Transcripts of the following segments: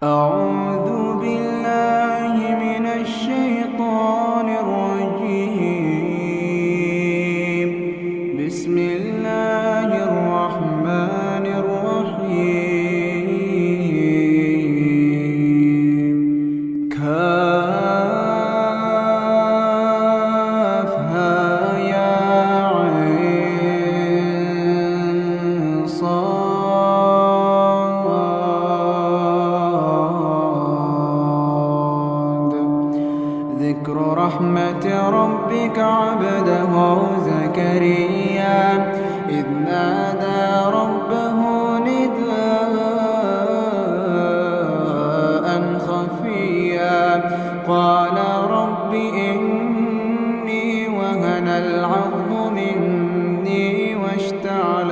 أعوذ بالله من الشيطان الرجيم. بسم الله الرحمن الرحيم. كافها يا عين صاد. ذكر رحمة ربك عبده زكريا إذ نادى ربه نداء خفيا قال رب إني وهن العظم مني واشتعل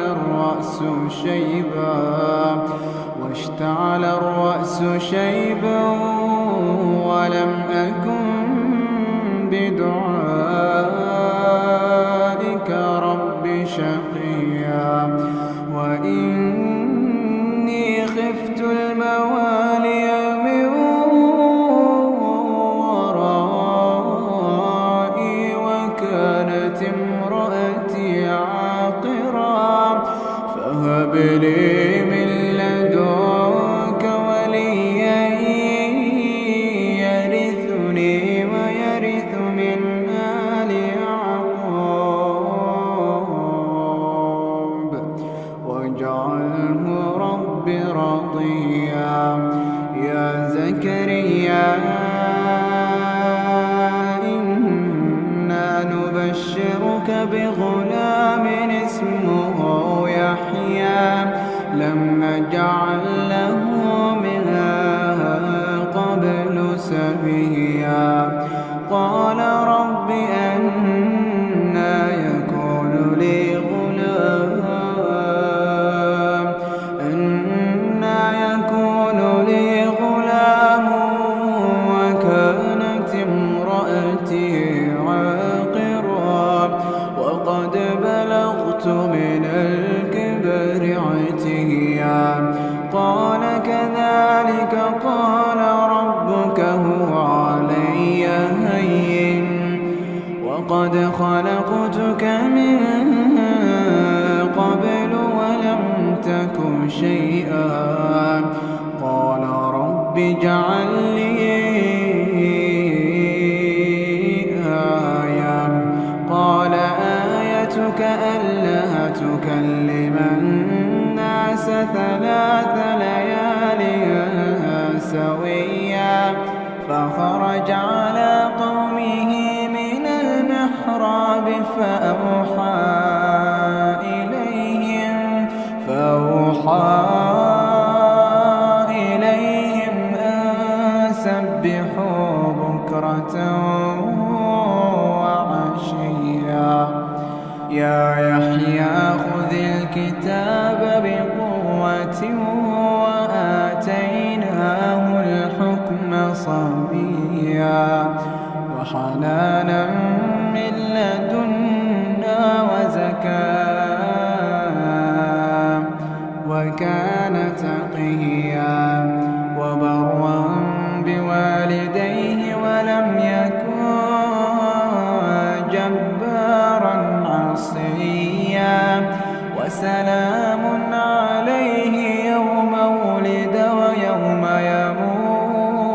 الرأس شيبا ولم أكن بدعائك رب شقيا وإني خفت الموالي من ورائي وكانت امرأتي عاقرا فهب لي من لدنك وليا يرثني ويرث من آل يعقوب واجعله رب رضيا. يا زكريا إنا نبشرك بغلام اسمه يحيى لم نجعل له من قبل سميا قال رب أنى يكون لي غلام وكانت امرأتي عاقرا وقد بلغت من الكبر عتيا قال كذلك قال ربك هو علي هين وقد خلقتك من قبل ولم تك شيئا قال رب اجعل لي آية قال آيتك ألا تكلم الناس 3 ليال سويا فخرج على قومه من المحراب فأوحى إليهم أن سبحوا بكرة وعشيا. يا يحيى خذ الكتاب بقوة وآتيناه الحكم صبيا وحنانا من لدنا وزكاة وكان تقيا وبرا بوالديه ولم يكن جبارا عصيا وسلام عليه يوم ولد ويوم يموت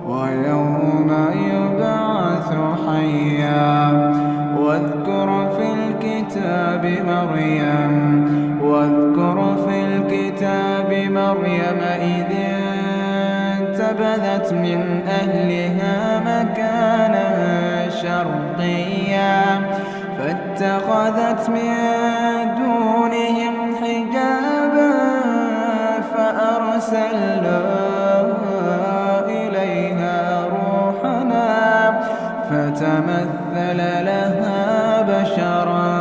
ويوم يبعث حيا. واذكر في الكتاب مريم إذ انتبذت من أهلها مكانا شرقيا فاتخذت من دونهم حجابا فأرسلنا إليها روحنا فتمثل لها بشرا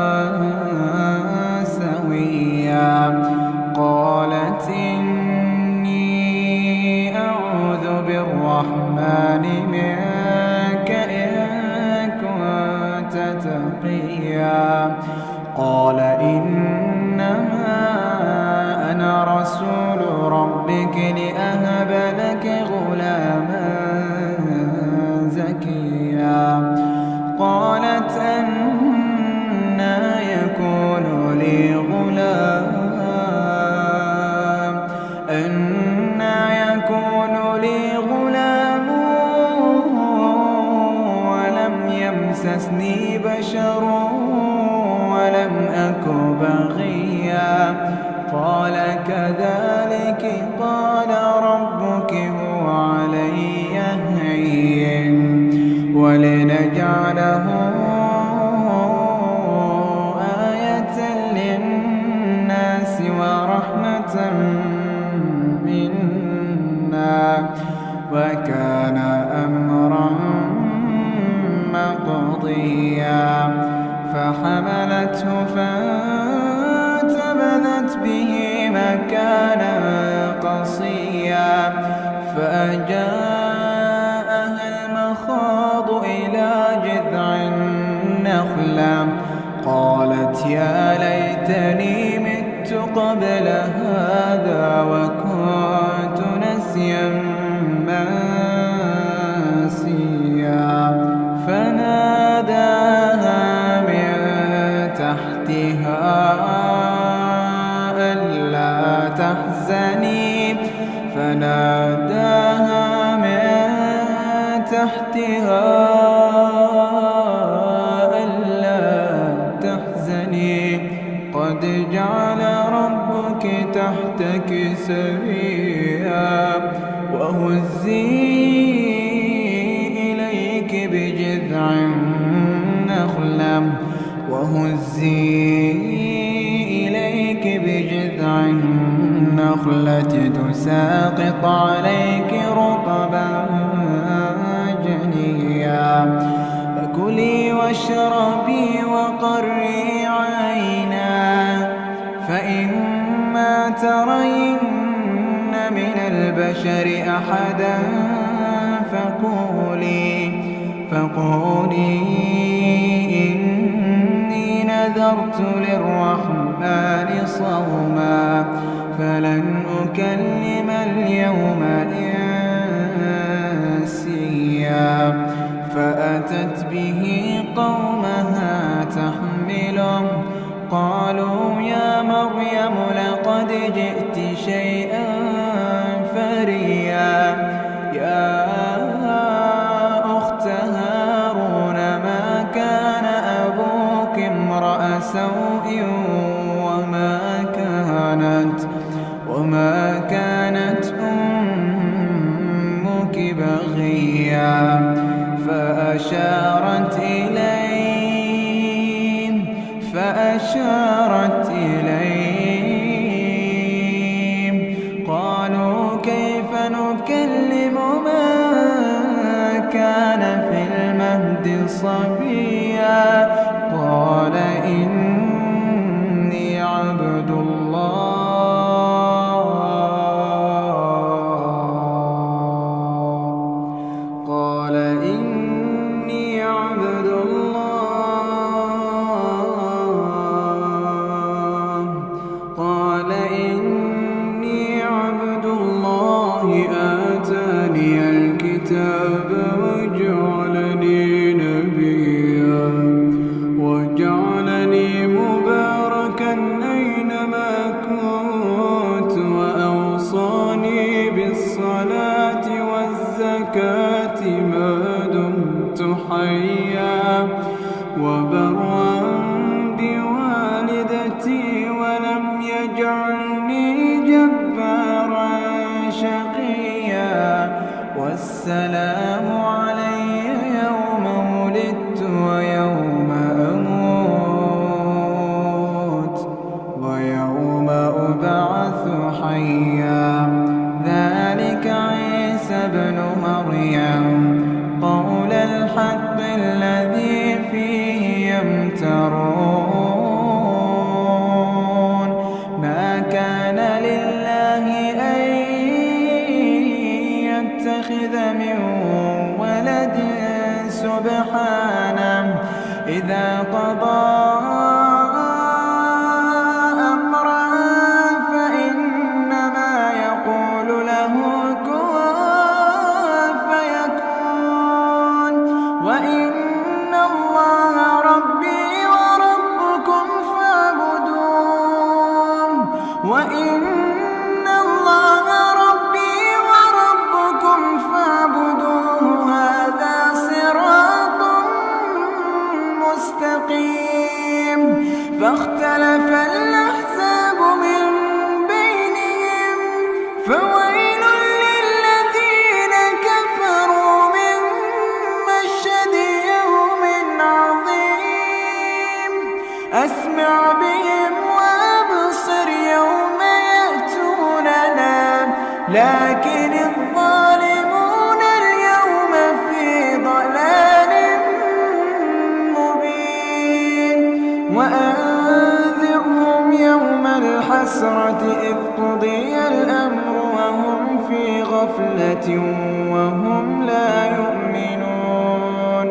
سويا قالت إني أعوذ بالرحمن منك إن كنت تقيا قال إنما أنا رسول ربك لأهب لك غلاما زكيا قالت أنى يكون لي غلام ولم يمسسني بشر ولم أك بغيا قال كذلك قال ربك هو علي هين ولنجعله آية للناس ورحمة منا وكان أمرا مقضيا فحملته فانتبذت به مكانا قصيا فأجاءها المخاض إلى جذع النخلة قالت يا ليتني مت قبل هذا وكنت نسيا منسيا فناداها من تحتها ألا تحزني قد جعل ربك تحتك سريا وهزي إليك بجذع النخلة تساقط عليك رطبا جنيا فكلي واشربي وقري عينا فإما ترين من البشر أحدا فقولي إني نذرت للرحمن صوما فلن أكلم اليوم إنسيا فأتت به قومها تحمله قالوا يا مريم لقد جئت شيئا فريا يا أخت هارون ما كان أبوك امرأ سوء وما كانت أمك بغيا فأشارت إليه قالوا كيف نكلم من كان في المهد صبيا قال إني عبد الله آتاني الكتاب وجعلني نبيا وجعلني مباركا أينما كنت وأوصاني بالصلاة والزكاة ما دمت حيا وبرا بوالدتي ولم يجعلني جبارا شقيا والسلام علي يوم ولدت ويوم أموت ويوم أبعث حيا ذلك عيسى ابن مريم قول الحق الذي فيه يمترون ما كان لله أن يتخذ من ولد سبحانه إذا قضى أمرا فإنما فويل للذين كفروا من مشهد يوم عظيم أسمع بهم وأبصر يوم يأتوننا لكن الظالمون اليوم في ضلال مبين وأنذرهم يوم الحسرة إذ قضي الأمر وهم في غفلة وهم لا يؤمنون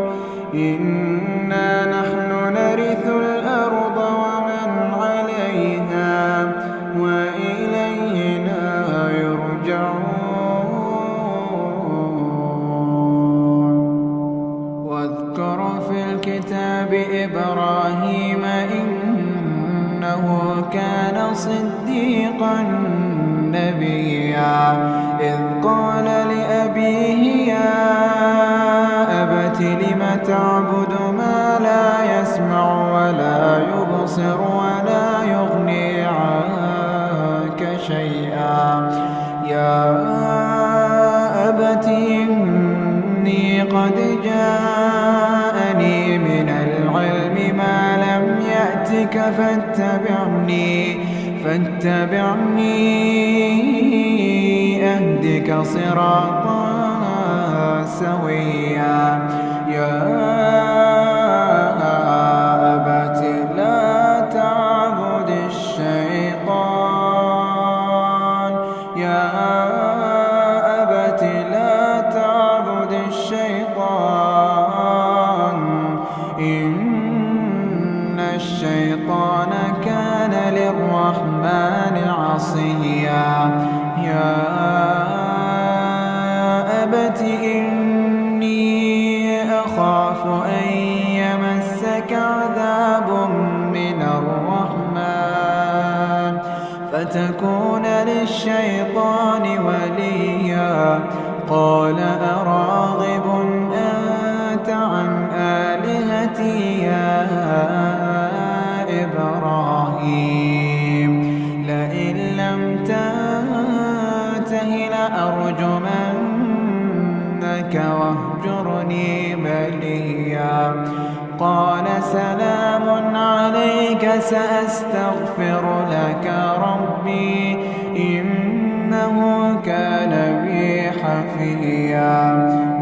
إنا نحن نرث الأرض ومن عليها وإلينا يرجعون واذكر في الكتاب إبراهيم إنه كان صديقا نبيا إذ قال لأبيه يا أبت لم تعبد ما لا يسمع ولا يبصر ولا يغني عنك شيئا يا أبت إني قد جاءني من العلم ما لم يأتك فاتبعني أهدك صراطا سويا يا أبت لا تعبد الشيطان يا أبت لا تعبد الشيطان إن الشيطان كان للرحمن عصيا يا أبت إني أخاف أن يمسك عذاب من الرحمن فتكون للشيطان وليا قال أراغب أنت عن آلهتي يا إبراهيم لئن لم تنته لأرجمنك واهجرني مليا قال سلام عليك سأستغفر لك ربي إنه كان بي حفيا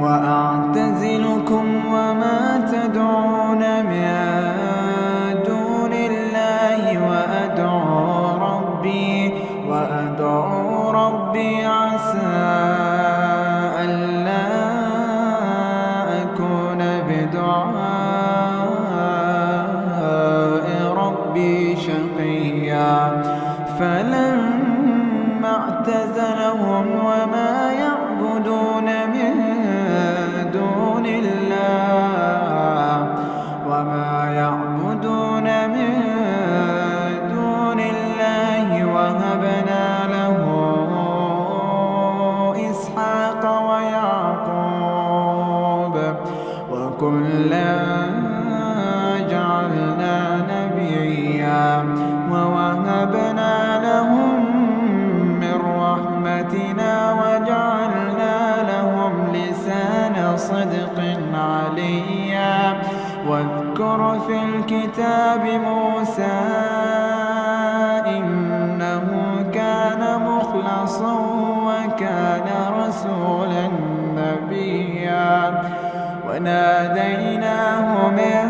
وأعتزلكم وما تدعون من دون الله وأدعو ربي عسى ألا أكون بدعاء ربي شقيا فلما اعتزلهم وما يعبدون من دون الله وهبنا له إسحاق ويعقوب وكلا جعلنا نبيا ووهبنا لهم من رحمتنا وجعلنا لهم لسان صدق عليا واذكر في الكتاب موسى إنه كان مخلصا وكان رسولا نبيا وناديناه من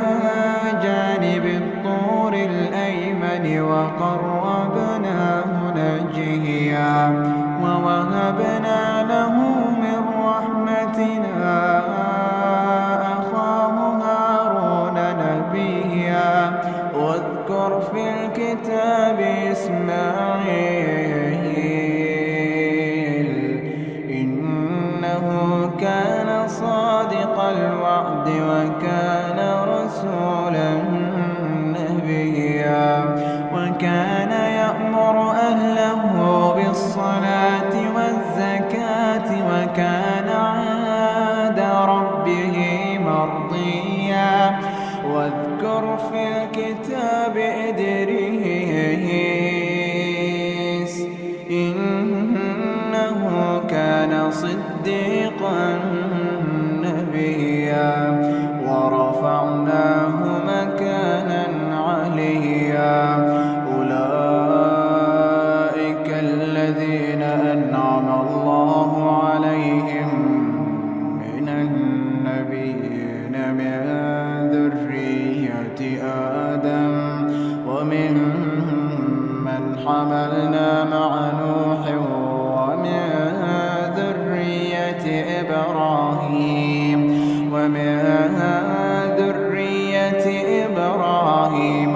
جانب الطور الأيمن وقربناه نجيا ووهبنا له من رحمتنا أخاه هارون نبيا واذكر في الكتاب إسماعيل إنه كان صادق الوعد وكان رسولا نبيا وكان يأمر أهله بالصلاة صديقا نبيا ورفعناه مكانا عليا أولئك الذين أنعم الله عليهم من النبيين من ذرية آدم ومن حملنا مع نوح ومن ذرية إبراهيم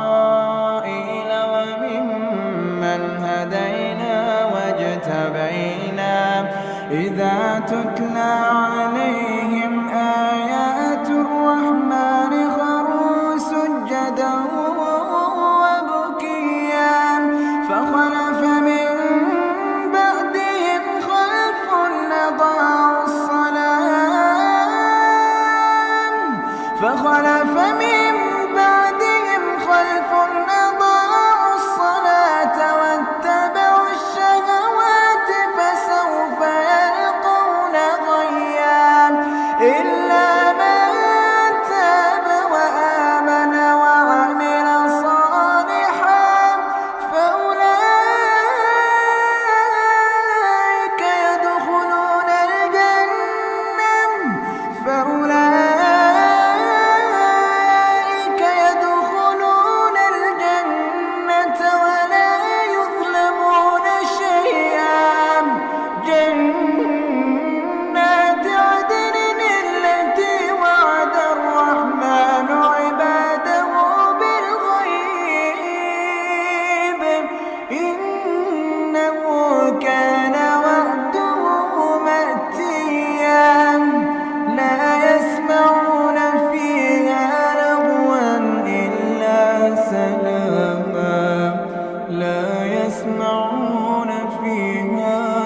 وإسرائيل وممن هدينا واجتبينا إذا تتلى عليهم آيات الرحمن خروا سجدا وبكيا فخلف من بعدهم خلف أضاعوا الصلاة واتبعوا الشهوات فسوف يلقون غيا إلا من تاب وآمن وعمل صالحا فأولئك يدخلون الجنة ولا يظلمون شيئا جنات عدن التي وعد الرحمن عباده بالغيب إنه كان وعده مأتيا لا يسمعون فيها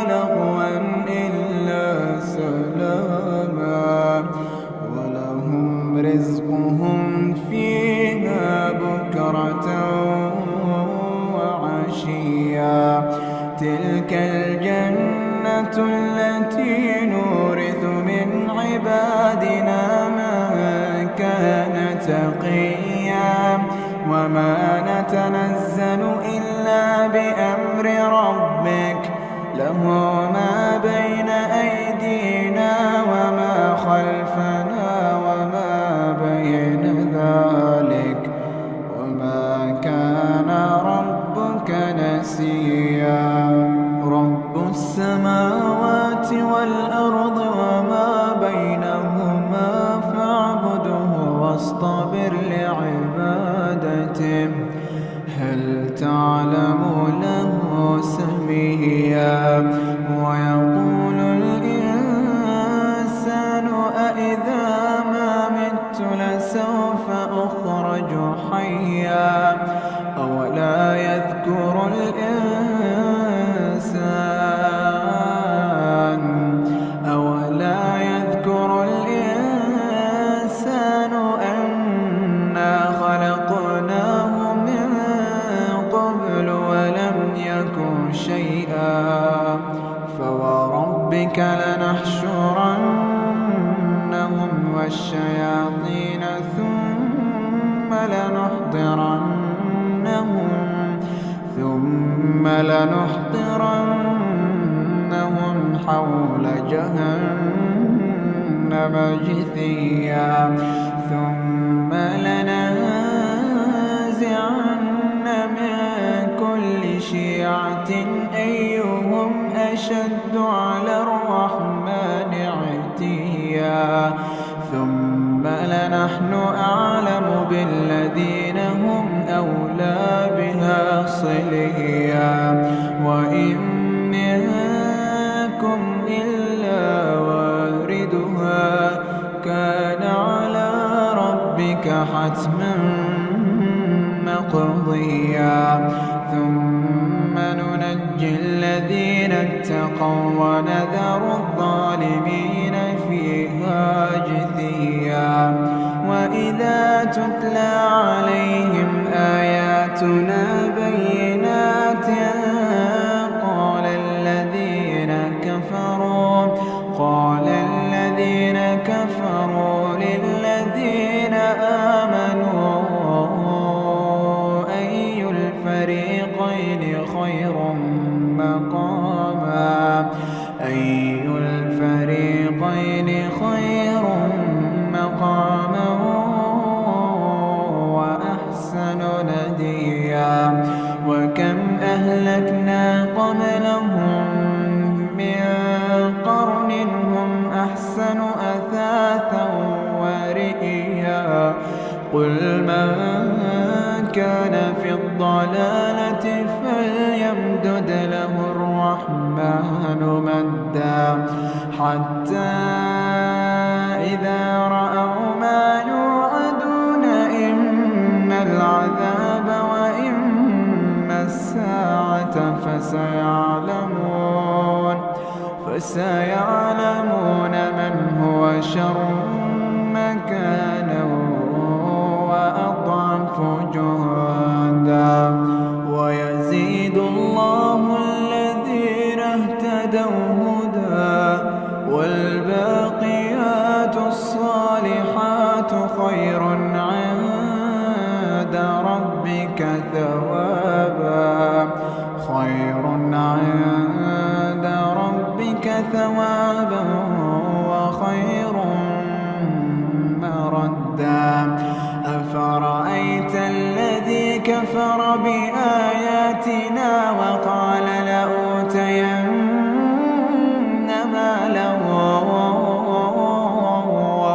لغوا إلا سلاما ولهم رزقهم فيها بكرة وعشيا تلك الجنة التي نورث من عبادنا من كان تقيا وما نتنزل إلا بأمر ربك له ما بين أيدينا وما خلفنا وما بين ذلك وما كان ربك نسيا رب السماوات والأرض وما بينهما فاعبده واصطبر لعبادته هل تعلم له سميا ويقول الإنسان أإذا ما مت لسوف أخرج حيا أولا يذكر الإنسان أنا خلقناه من قبل ولم يك شيئا فوربك لنحشرنهم والشياطين ثم لنحضرنهم حول جهنم جثيا ثم لننزعن من كل شيعة أيهم أشد على الرحمن عتيا ثم لنحن أعلم بالذين هم أولى بها صليا وإن منكم إلا واردها كان على ربك حتما مقضيا ثم ننجي الذين اتقوا ونذر الظالمين فيها جثيا وإذا تتلى عليهم آياتنا بينات قال خير مقاما أي الفريقين خير مقاما وأحسن نديا وكم أهلكنا قبلهم من قرن هم أحسن أثاثا ورئيا قل من كان في الضلالة فليمدد له الرحمن مدا حتى إذا رأوا ما يوعدون إما العذاب وإما الساعة فسيعلمون من هو شر مكانا وأضعف جهدا ويزيد الله الذين اهتدوا هدى والباقيات الصالحات خير عند ربك ثوابا وخير مردا أفرأيت الذي كفر بآياتنا وقال لأوتين مالا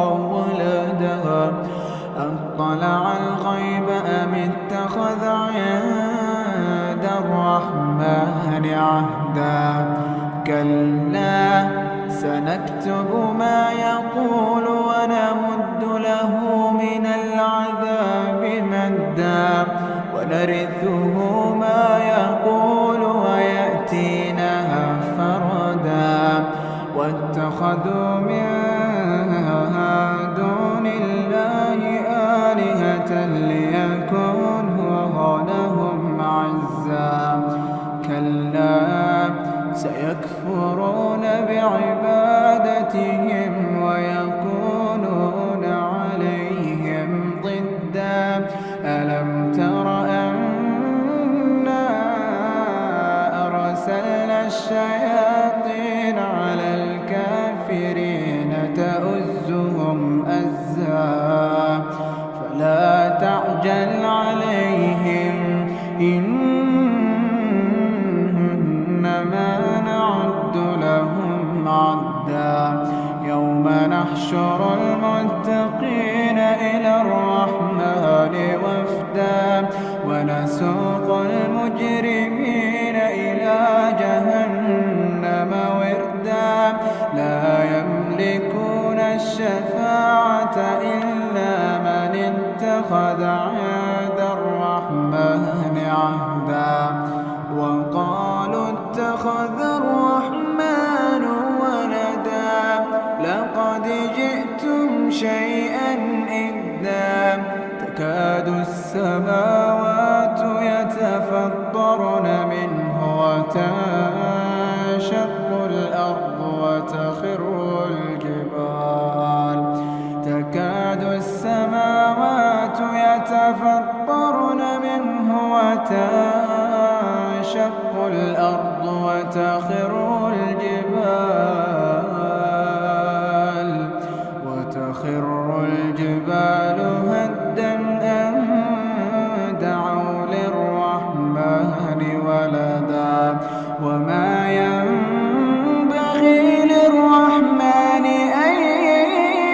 وولدا أطلع الغيب أم اتخذ عند الرحمن عهدا كلا سنكتب ما يقول ونمد له من العذاب مدا ونرثه ما يقول ويأتينا فردا واتخذوا من دون الله آلهة ليكونوا لهم عزا كلا سيكفرون بعبادتهم ويكونون عليهم ضدا ألم تر أنا أرسلنا الشياطين على الكافرين تؤزهم أزا فلا تعجل عليهم إنما نعد لهم عدا يوم نحشر المتقين إلى الرحمن وفدا ونسوق المجرمين إلى جهنم وردا لا يملكون الشفاعة إلا من اتخذ عند الرحمن عهدا وقالوا اتخذ الرحمن ولدا لقد جئتم شيئا إدا تكاد السماوات يتفطرن منه وتنشق الأرض وتخر الجبال تكاد السماوات يتفطرن منه وتنشق الأرض وتخر الجبال هدا أن دعوا للرحمن ولدا وما ينبغي للرحمن أن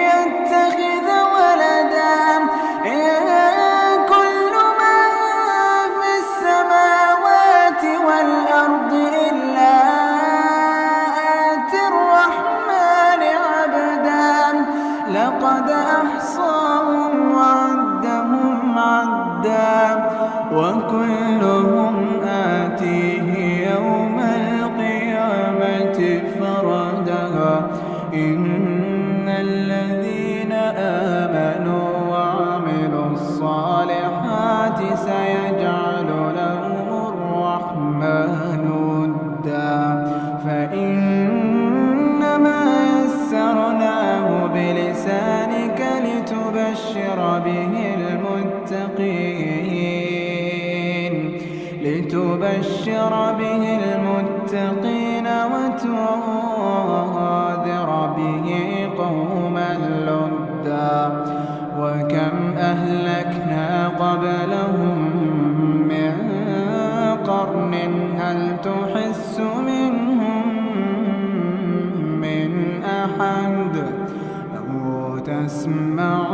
يتخذ ولدا إن كل من في السماوات والأرض إلا آتي الرحمن به المتقين وتنذر به قوما لدا وكم أهلكنا قبلهم من قرن هل تحس منهم من أحد أو تسمع